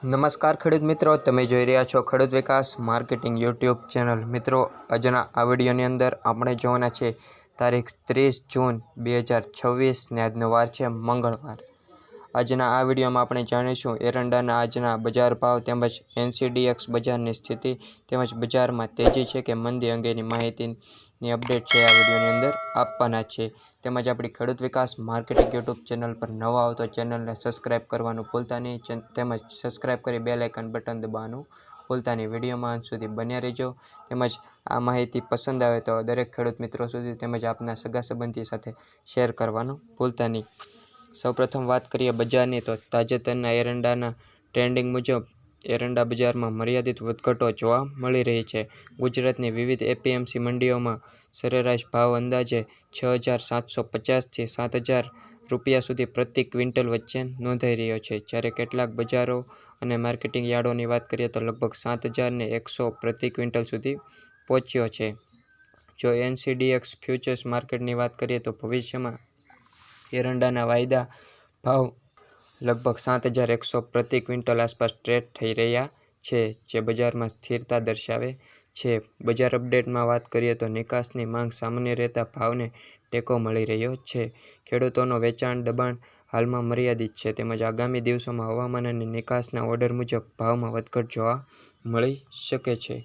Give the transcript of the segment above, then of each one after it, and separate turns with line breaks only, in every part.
નમસ્કાર ખેડૂત મિત્રો, તમે જોઈ રહ્યા છો ખેડૂત વિકાસ માર્કેટિંગ યુટ્યુબ ચેનલ। મિત્રો, આજના આ વિડીયોની અંદર આપણે જોવાના છે તારીખ 30 જૂન 2026 ને આજનો વાર છે મંગળવાર। આજના આ વિડીયોમાં આપણે જાણીશું એરંડાના આજના બજાર ભાવ તેમજ NCDX બજારની સ્થિતિ તેમજ બજારમાં તેજી છે કે મંદી અંગેની માહિતીની અપડેટ છે આ વિડીયોની અંદર આપવાના છે। તેમજ આપણી ખેડૂત વિકાસ માર્કેટિંગ યુટ્યુબ ચેનલ પર નવા આવો તો ચેનલને સબસ્ક્રાઇબ કરવાનું ભૂલતા નહીં, તેમજ સબસ્ક્રાઇબ કરી બેલ આઇકન બટન દબાવવાનું ભૂલતા નહીં। વિડીયોમાં અંત સુધી બન્યા રહેજો। તેમજ આ માહિતી પસંદ આવે તો દરેક ખેડૂત મિત્રો સુધી તેમજ આપના સગા સંબંધી સાથે શેર કરવાનું ભૂલતા નહીં। સૌપ્રથમ વાત કરીએ બજારની, તો તાજેતરના એરંડાના ટ્રેન્ડિંગ મુજબ એરંડા બજારમાં મર્યાદિત વધઘટો જોવા મળી રહી છે। ગુજરાતની વિવિધ APMC મંડીઓમાં સરેરાશ ભાવ અંદાજે 6,750 થી 7,000 રૂપિયા સુધી પ્રતિ ક્વિન્ટલ વચ્ચે નોંધાઈ રહ્યો છે, જ્યારે કેટલાક બજારો અને માર્કેટિંગ યાર્ડોની વાત કરીએ તો લગભગ 7,100 પ્રતિ ક્વિન્ટલ સુધી પહોંચ્યો છે। જો NCDX ફ્યુચર્સ માર્કેટની વાત કરીએ તો ભવિષ્યમાં એરંડાના વાયદા ભાવ લગભગ 7,100 પ્રતિ ક્વિન્ટલ આસપાસ ટ્રેડ થઈ રહ્યા છે, જે બજારમાં સ્થિરતા દર્શાવે છે। બજાર અપડેટમાં વાત કરીએ તો નિકાસની માંગ સામાન્ય રહેતા ભાવને ટેકો મળી રહ્યો છે। ખેડૂતોનો વેચાણ દબાણ હાલમાં મર્યાદિત છે, તેમજ આગામી દિવસોમાં હવામાન અને નિકાસના ઓર્ડર મુજબ ભાવમાં વધઘટ જોવા મળી શકે છે।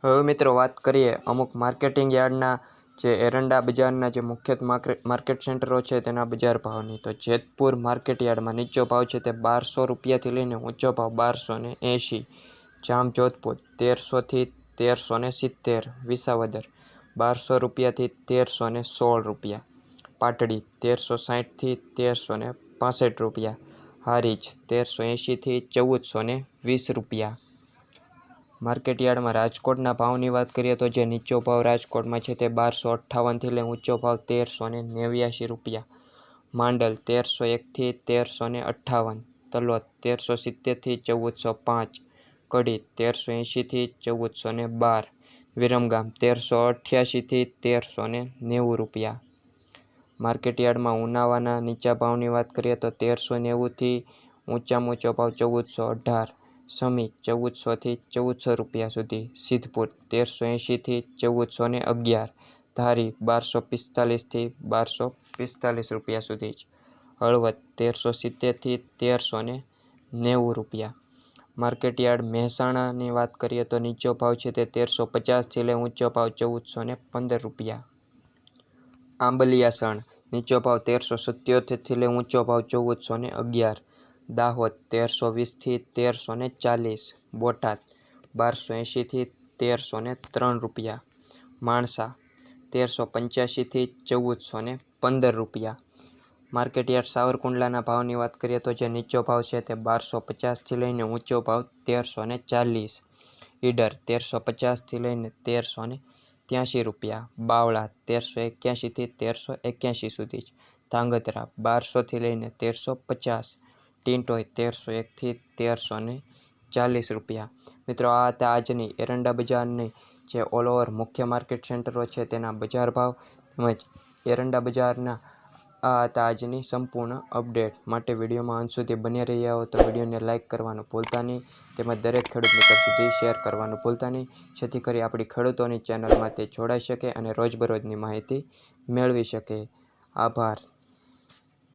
હવે મિત્રો વાત કરીએ અમુક માર્કેટિંગ યાર્ડના જે એરંડા બજારના જે મુખ્ય માર્કેટ સેન્ટરો છે તેના બજાર ભાવની, તો જેતપુર માર્કેટ યાર્ડમાં નીચો ભાવ છે તે 1,200 રૂપિયાથી લઈને ઊંચો ભાવ 1,280, જામજોધપુર 1,300 થી 1,370, વિસાવદર 1,200 રૂપિયાથી 1,316 રૂપિયા, પાટડી 1,360 થી 1,365 રૂપિયા, હારીજ 1,380 થી 1,420 રૂપિયા। માર્કેટ યાર્ડમાં રાજકોટના ભાવની વાત કરીએ તો જે નીચો ભાવ રાજકોટમાં છે તે 1,258 થી લઈને ઊંચો ભાવ 1,389 રૂપિયા, માંડલ 1,301 થી 1,358, તલોદ 1,370 થી 1,405, કડી 1,380 થી 1,412, વિરમગામ 1,388 થી 1,390 રૂપિયા। માર્કેટ યાર્ડમાં ઉનાવાના નીચા ભાવની વાત કરીએ તો 1,390 થી ઊંચામાં ઊંચો ભાવ 1,418, સમી 1,400 થી 1,400 રૂપિયા સુધી, સિદ્ધપુર 1,380 થી 1,411, ધારી 1,245 થી 1,245 રૂપિયા સુધી, હળવદ 1,370 થી 1,390 રૂપિયા। માર્કેટ યાર્ડ મહેસાણાની વાત કરીએ તો નીચો ભાવ છે તે 1,350 થી લઈને ઊંચો ભાવ 1,415 રૂપિયા। આંબલિયાસણ નીચો ભાવ 1,377 થી લઈને ઊંચો ભાવ 1,411, દાહોદ 1,320 થી 1,340, બોટાદ 1,280 થી 1,303 રૂપિયા, માણસા 1,385 થી 1,415 રૂપિયા। માર્કેટ યાર્ડ સાવરકુંડલાના ભાવની વાત કરીએ તો જે નીચો ભાવ છે તે 1,250 થી લઈને ઊંચો ભાવ 1,340, ઈડર 1,350 થી લઈને 1,383 રૂપિયા, બાવળા 1,381 થી 1,381 સુધી, ધાંગધ્રા 1,200 થી લઈને 1,350, ટિન્ટોય 1,301 થી 1,340 રૂપિયા। મિત્રો, આ હતા આજની એરંડા બજારની જે ઓલ ઓવર મુખ્ય માર્કેટ સેન્ટરો છે તેના બજાર ભાવ તેમજ એરંડા બજારના આ હતા આજની સંપૂર્ણ અપડેટ। માટે વિડીયોમાં અંત સુધી બન્યા રહ્યા હો તો વિડીયોને લાઇક કરવાનું ભૂલતા નહીં, તેમજ દરેક ખેડૂત મિત્ર સુધી શેર કરવાનું ભૂલતા નહીં, જેથી કરી આપણી ખેડૂતોની ચેનલમાં તે જોડાઈ શકે અને રોજબરોજની માહિતી મેળવી શકે। આભાર।